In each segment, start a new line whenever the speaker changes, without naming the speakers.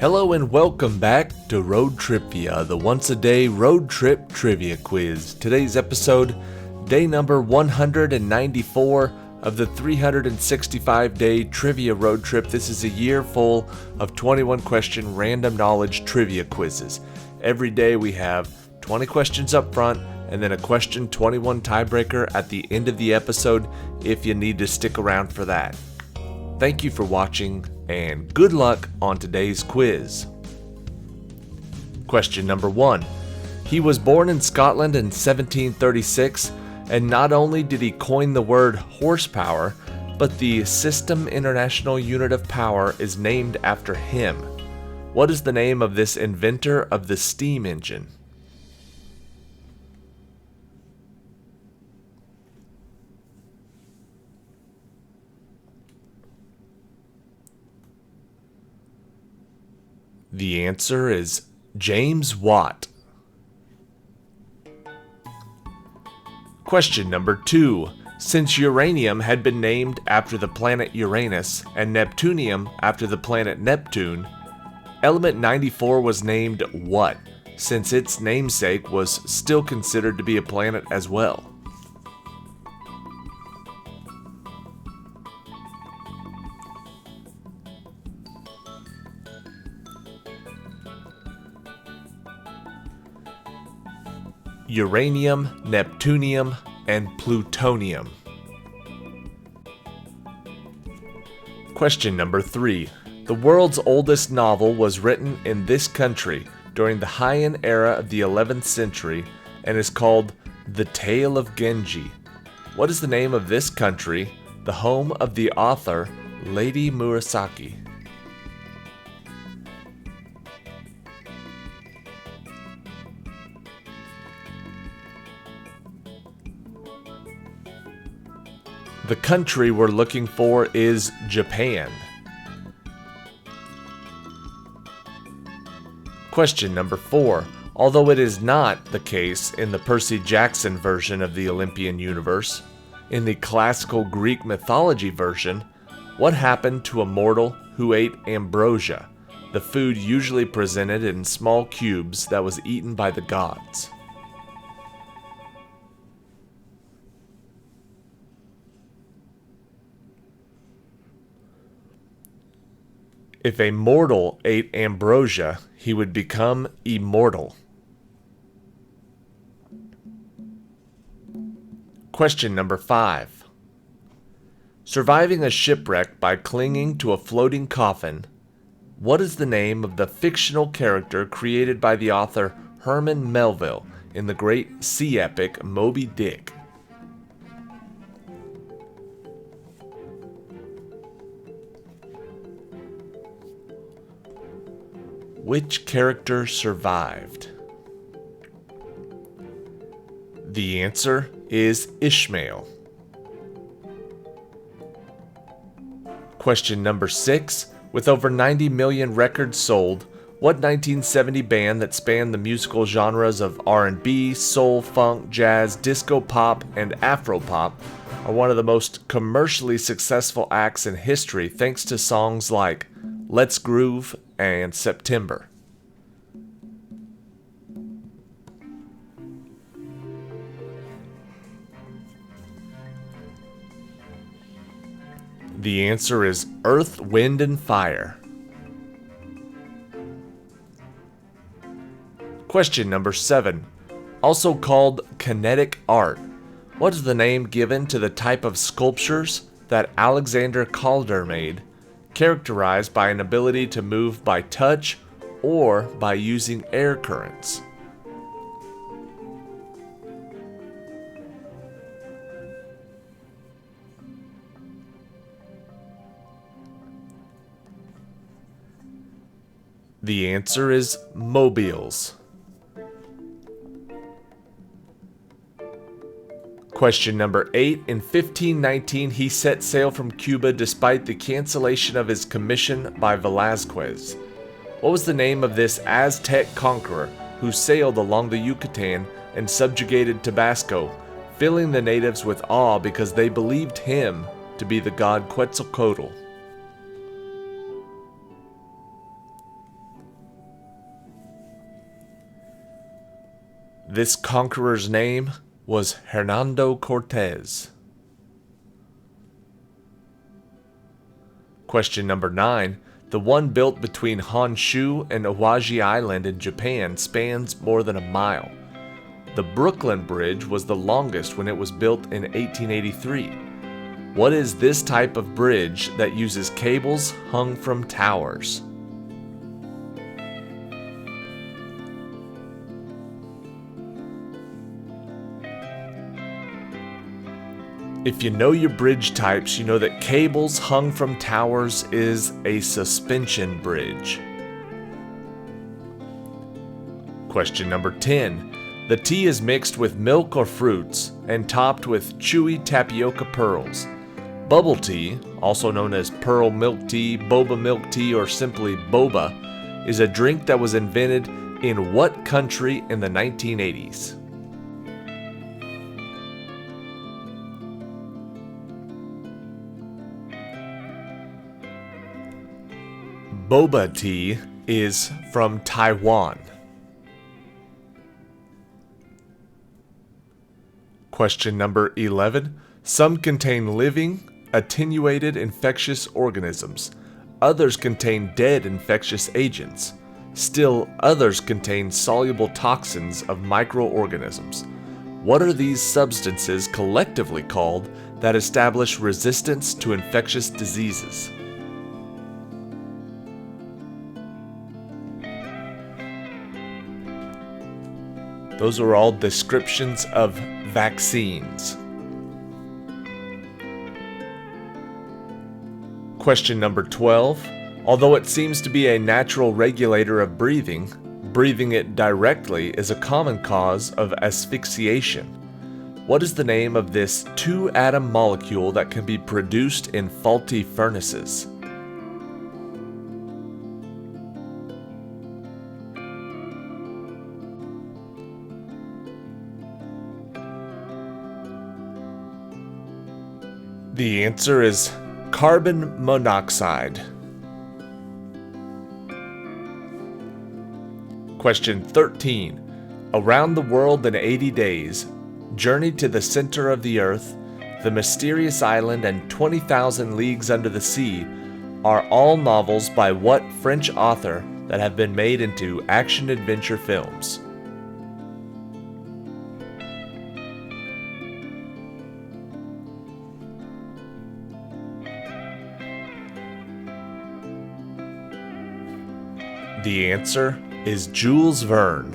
Hello and welcome back to ROADTRIpVIA, the once-a-day road trip trivia quiz. Today's episode, day number 194 of the 365-day trivia road trip. This is a year full of 21-question random knowledge trivia quizzes. Every day we have 20 questions up front and then a question 21 tiebreaker at the end of the episode if you need to stick around for that. Thank you for watching and good luck on today's quiz. Question number 1. He was born in Scotland in 1736, and not only did he coin the word horsepower, but the System International Unit of Power is named after him. What is the name of this inventor of the steam engine? The answer is James Watt. Question number 2. Since uranium had been named after the planet Uranus and neptunium after the planet Neptune, element 94 was named what, since its namesake was still considered to be a planet as well? Uranium, neptunium, and plutonium. Question number 3. The world's oldest novel was written in this country during the Heian era of the 11th century and is called The Tale of Genji. What is the name of this country, the home of the author Lady Murasaki? The country we're looking for is Japan. Question number 4. Although it is not the case in the Percy Jackson version of the Olympian universe, in the classical Greek mythology version, what happened to a mortal who ate ambrosia, the food usually presented in small cubes that was eaten by the gods? If a mortal ate ambrosia, he would become immortal. Question number 5. Surviving a shipwreck by clinging to a floating coffin, what is the name of the fictional character created by the author Herman Melville in the great sea epic Moby Dick? Which character survived? The answer is Ishmael. Question number 6. With over 90 million records sold, what 1970 band that spanned the musical genres of R&B, soul, funk, jazz, disco pop, and afro-pop are one of the most commercially successful acts in history thanks to songs like Let's Groove and September? The answer is Earth, Wind, and Fire. Question number 7. Also called kinetic art, what is the name given to the type of sculptures that Alexander Calder made, characterized by an ability to move by touch or by using air currents? The answer is mobiles. Question number 8. In 1519, he set sail from Cuba despite the cancellation of his commission by Velázquez. What was the name of this Aztec conqueror who sailed along the Yucatan and subjugated Tabasco, filling the natives with awe because they believed him to be the god Quetzalcoatl? This conqueror's name was Hernando Cortez. Question number 9. The one built between Honshu and Awaji Island in Japan spans more than a mile. The Brooklyn Bridge was the longest when it was built in 1883. What is this type of bridge that uses cables hung from towers? If you know your bridge types, you know that cables hung from towers is a suspension bridge. Question number 10. The tea is mixed with milk or fruits and topped with chewy tapioca pearls. Bubble tea, also known as pearl milk tea, boba milk tea, or simply boba, is a drink that was invented in what country in the 1980s? Boba tea is from Taiwan. Question number 11. Some contain living, attenuated infectious organisms. Others contain dead infectious agents. Still others contain soluble toxins of microorganisms. What are these substances collectively called that establish resistance to infectious diseases? Those are all descriptions of vaccines. Question number 12. Although it seems to be a natural regulator of breathing, breathing it directly is a common cause of asphyxiation. What is the name of this two-atom molecule that can be produced in faulty furnaces? The answer is carbon monoxide. Question 13. Around the world in 80 days, Journey to the Center of the Earth, The Mysterious Island, and 20,000 Leagues Under the Sea are all novels by what French author that have been made into action-adventure films? The answer is Jules Verne.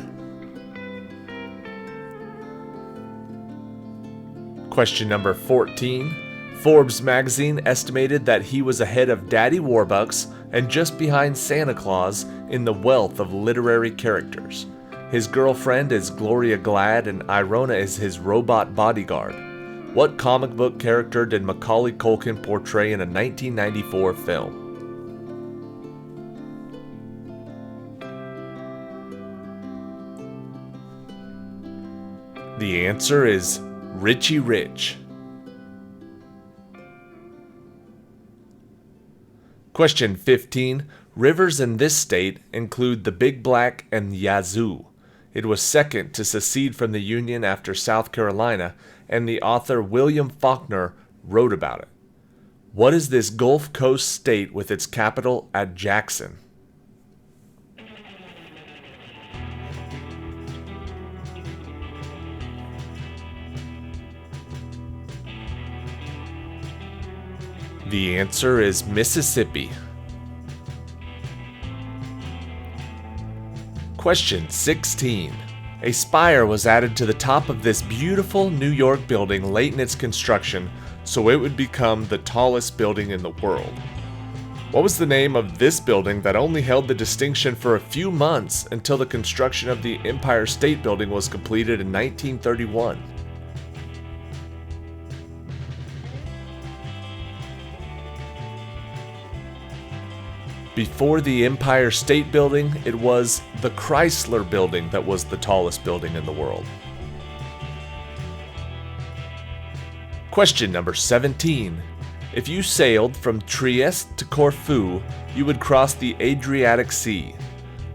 Question number 14. Forbes magazine estimated that he was ahead of Daddy Warbucks and just behind Santa Claus in the wealth of literary characters. His girlfriend is Gloria Glad and Irona is his robot bodyguard. What comic book character did Macaulay Culkin portray in a 1994 film? The answer is Richie Rich. Question 15. Rivers in this state include the Big Black and Yazoo. It was second to secede from the Union after South Carolina, and the author William Faulkner wrote about it. What is this Gulf Coast state with its capital at Jackson? The answer is Mississippi. Question 16. A spire was added to the top of this beautiful New York building late in its construction, so it would become the tallest building in the world. What was the name of this building that only held the distinction for a few months until the construction of the Empire State Building was completed in 1931? Before the Empire State Building, it was the Chrysler Building that was the tallest building in the world. Question number 17. If you sailed from Trieste to Corfu, you would cross the Adriatic Sea.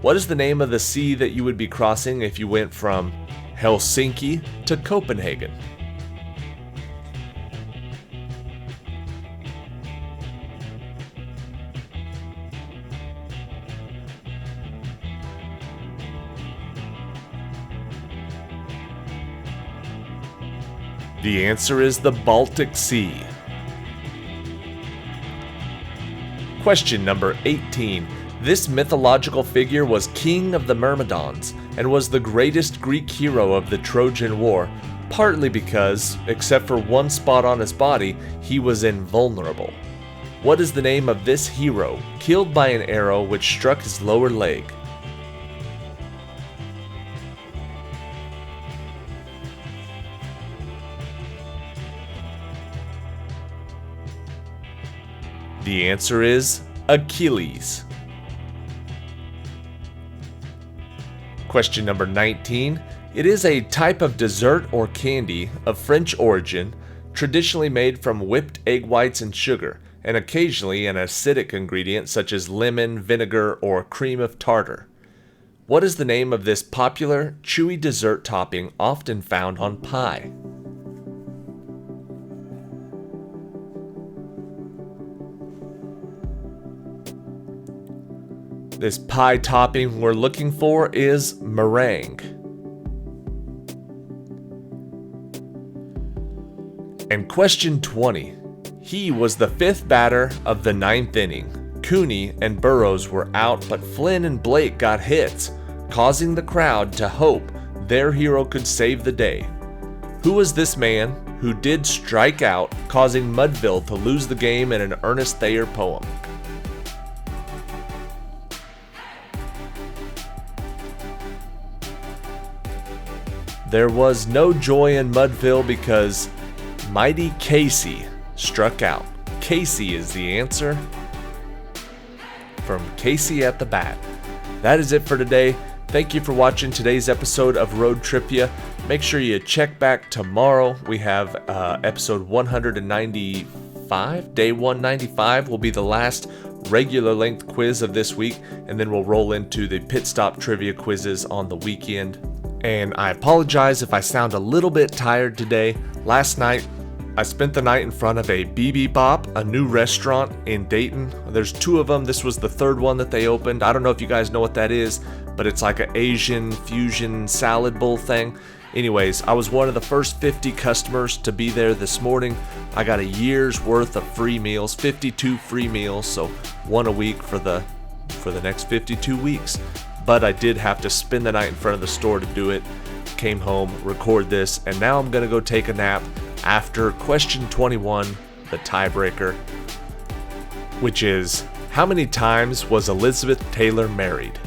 What is the name of the sea that you would be crossing if you went from Helsinki to Copenhagen? The answer is the Baltic Sea. Question number 18. This mythological figure was king of the Myrmidons and was the greatest Greek hero of the Trojan War, partly because, except for one spot on his body, he was invulnerable. What is the name of this hero, killed by an arrow which struck his lower leg? The answer is Achilles. Question number 19. It is a type of dessert or candy of French origin, traditionally made from whipped egg whites and sugar, and occasionally an acidic ingredient such as lemon, vinegar, or cream of tartar. What is the name of this popular, chewy dessert topping often found on pie? This pie topping we're looking for is meringue. And question 20. He was the fifth batter of the ninth inning. Cooney and Burrows were out, but Flynn and Blake got hits, causing the crowd to hope their hero could save the day. Who was this man who did strike out, causing Mudville to lose the game in an Ernest Thayer poem? There was no joy in Mudville because Mighty Casey struck out. Casey is the answer from Casey at the Bat. That is it for today. Thank you for watching today's episode of ROADTRIpVIA. Make sure you check back tomorrow. We have episode 195. Day 195 will be the last regular length quiz of this week, and then we'll roll into the pit stop trivia quizzes on the weekend. And I apologize if I sound a little bit tired today. Last night, I spent the night in front of a Bibibop, a new restaurant in Dayton. There's two of them. This was the third one that they opened. I don't know if you guys know what that is, but it's like an Asian fusion salad bowl thing. Anyways, I was one of the first 50 customers to be there this morning. I got a year's worth of free meals, 52 free meals, so one a week for the next 52 weeks. But I did have to spend the night in front of the store to do it. Came home, record this, and now I'm going to go take a nap after question 21, the tiebreaker, which is, how many times was Elizabeth Taylor married?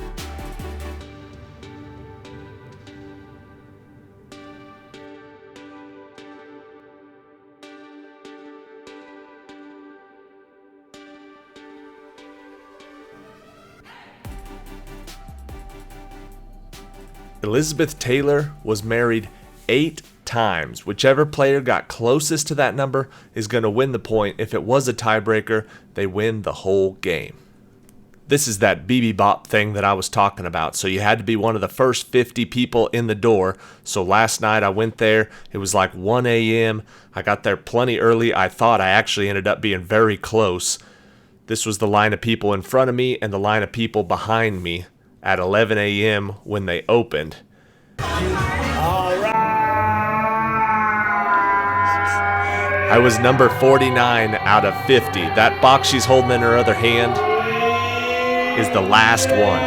Elizabeth Taylor was married 8 times. Whichever player got closest to that number is going to win the point. If it was a tiebreaker, they win the whole game. This is that Bibibop thing that I was talking about. So you had to be one of the first 50 people in the door. So last night I went there. It was like 1 a.m. I got there plenty early. I thought I actually ended up being very close. This was the line of people in front of me and the line of people behind me at 11 a.m. when they opened. I was number 49 out of 50. That box she's holding in her other hand is the last one.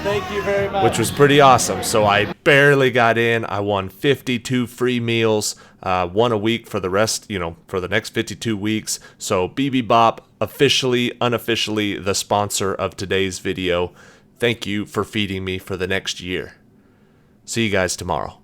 Thank you very much.
Which was pretty awesome. So I barely got in. I won 52 free meals, one a week for the rest, for the next 52 weeks. So Bibibop, officially, unofficially, the sponsor of today's video. Thank you for feeding me for the next year. See you guys tomorrow.